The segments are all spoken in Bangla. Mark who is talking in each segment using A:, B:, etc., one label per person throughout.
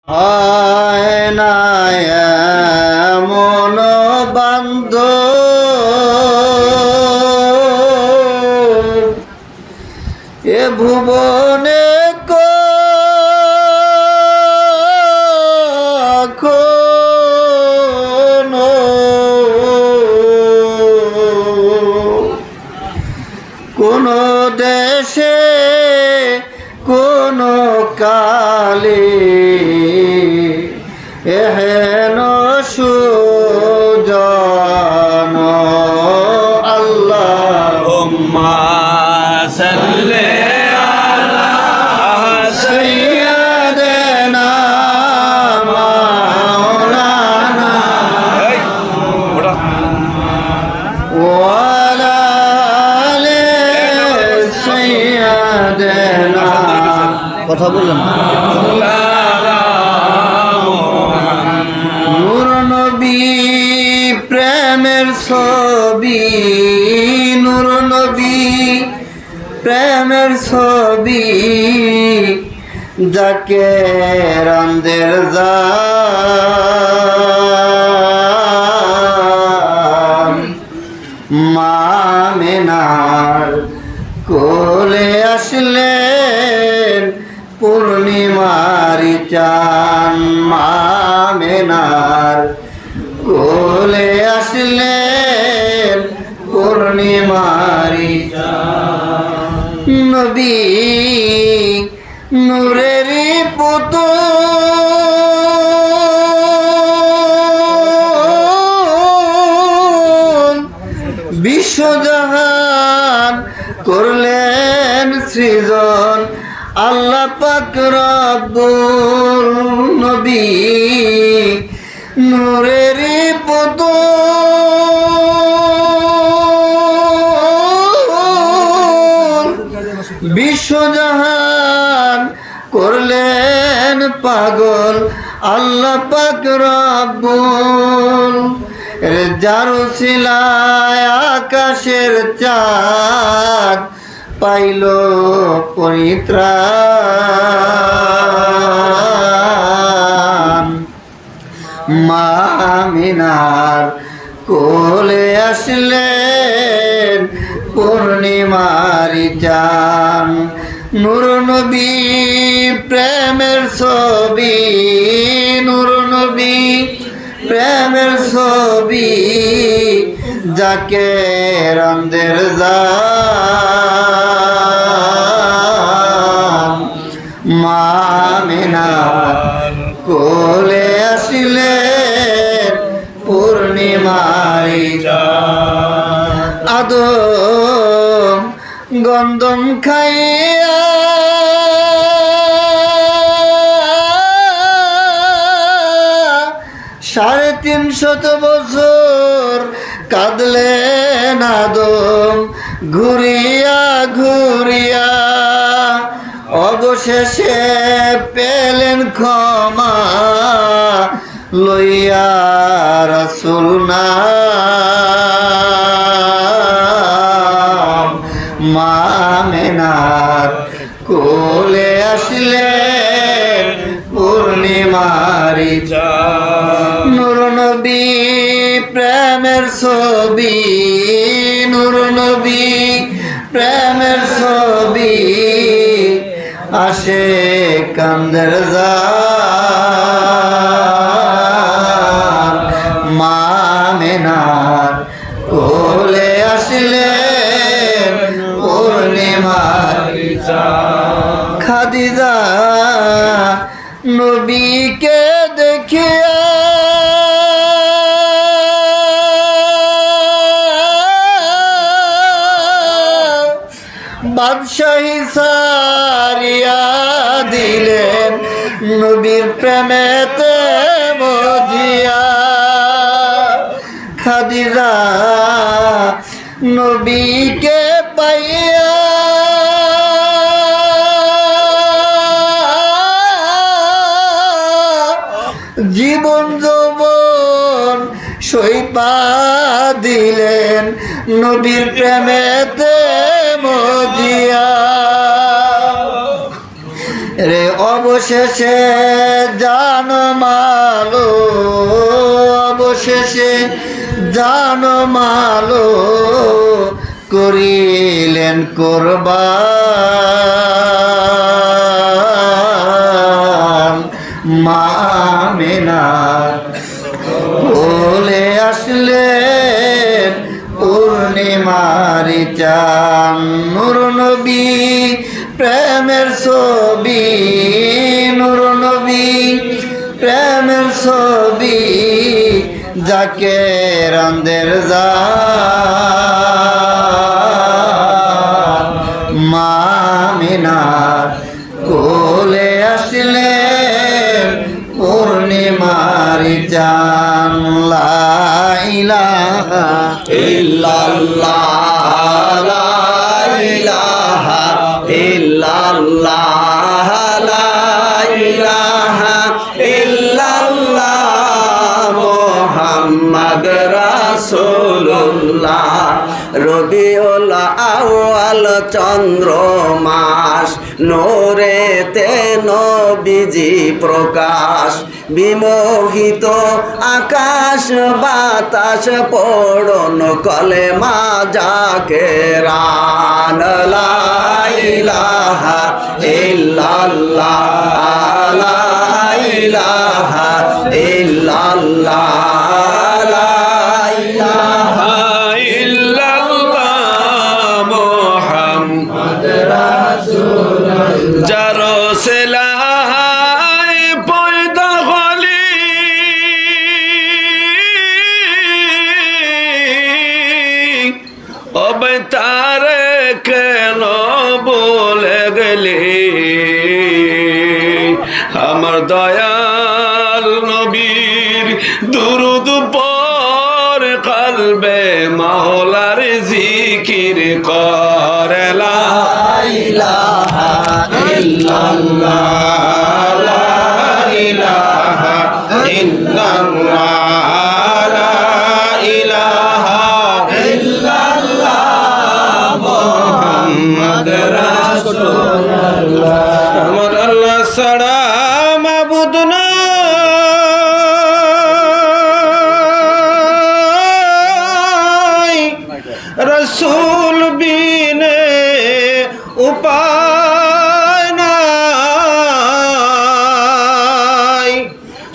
A: হয় না এমন বান্ধব এ ভুবনে কখনো কোন দেশে কোন কালে এহেন সুজন
B: আল্লাহুম্মা সাল্লি আলা
A: সাইয়্যিদিনা মাওলানা ওয়া আলা আলি সাইয়্যিদিনা কথা বললেন নূর নবী প্রেমের ছবি নূর নবী প্রেমের ছবি যাকে রান্দের জান মা মেনার কোলে আসলেন পূর্ণিমারি চান মা মেনার কোলে আসলেন পূর্ণিমারি চান নবী নূরেরই পুতুল বিশ্বজাহান করলেন সৃজন আল্লাহ পাক রব্বুল নবী নূরেরই পুতুল বিশ্বজাহান করলেন পাগল আল্লাহ পাক রব্বুল যার উসিলায় আকাশের চাঁদ পাইল পরিত্রাণ মা মিনার কোলে আসলেন পূর্ণিমারি চান নূর নবী প্রেমের ছবি নূর নবী প্রেমের ছবি যাকে রান্দের জান মা মেনার কোলে আসিলেন পূর্ণিমারি চান আদম গন্ধম খাইয়া সাড়ে 300 বছর কাঁদলেন আদম ঘুরিয়া ঘুরিয়া অবশেষে পেলেন ক্ষমা লইয়া রাসূল নাম মা মেনার কোলে আসলেন পূর্ণিমারি চান নূর নবী প্রেমের ছবি নূর নবী প্রেমের ছবি আসে কান্দের জান মা মেনার কোলে আসলেন পূর্ণিমারি চান খাদিজা নবীকে দেখিয়া বাদশাহী সারিয়া দিলেন নবীর প্রেমেতে মজিয়া খাদিজা নবীকে পাইয়া জীবন যৌবন সইপা দিলেন নবীর প্রেমেতে মজিয়া রে অবশেষে জান জানমালো করিলেন কোরবান। মা আমিনার কোলে আসলেন পূর্ণিমার চাঁদ। নূর নবী প্রেমের ছবি, নূর নবী প্রেমের ছবি, যাকে রান্দের যা মা আমিনার কোলে আসলেন পূর্ণিমার চাঁদ। লা ইলাহা
B: ইল্লাল্লাহ লা ইলাহা ইল্লাল্লাহ লা ইলাহা ইল্লাল্লাহ মুহাম্মদ রাসূলুল্লাহ। রবিউল আউয়াল চন্দ্র মাস, নূরেতে নবীজি প্রকাশ। বিমোহিত আকাশ বাতাস পড়ন কলেমা জাকেরান। লা ইলাহা ইল্লাল্লাহ লা ইলাহা ইল্লাল্লাহ লা ইলাহা ইল্লাল্লাহ মুহাম্মদ রাসূলুল্লাহ। যারো সেলাই পয়দা হলি অবে তারে কেন বলে গেলি? আমার দয়াল নবীর দুরুদ পর কলবে মাওলার জিকির করে। লা ইলাহা ইল্লাল্লাহ লা ইলাহা ইল্লাল্লাহ লা ইলাহা ইল্লাল্লাহ মুহাম্মদ রাসূলুল্লাহ। আমার আল্লাহ ছাড়া মাবুদ নাই, রসূল বিনে উপায় নাই।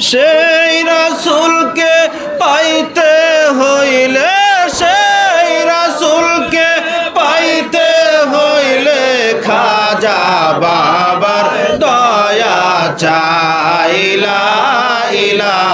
B: সেই রসূলকে পাইতে হইলে, সেই রসূলকে পাইতে হইলে খাজা বাবার দয়া চাই। লা ইলাহা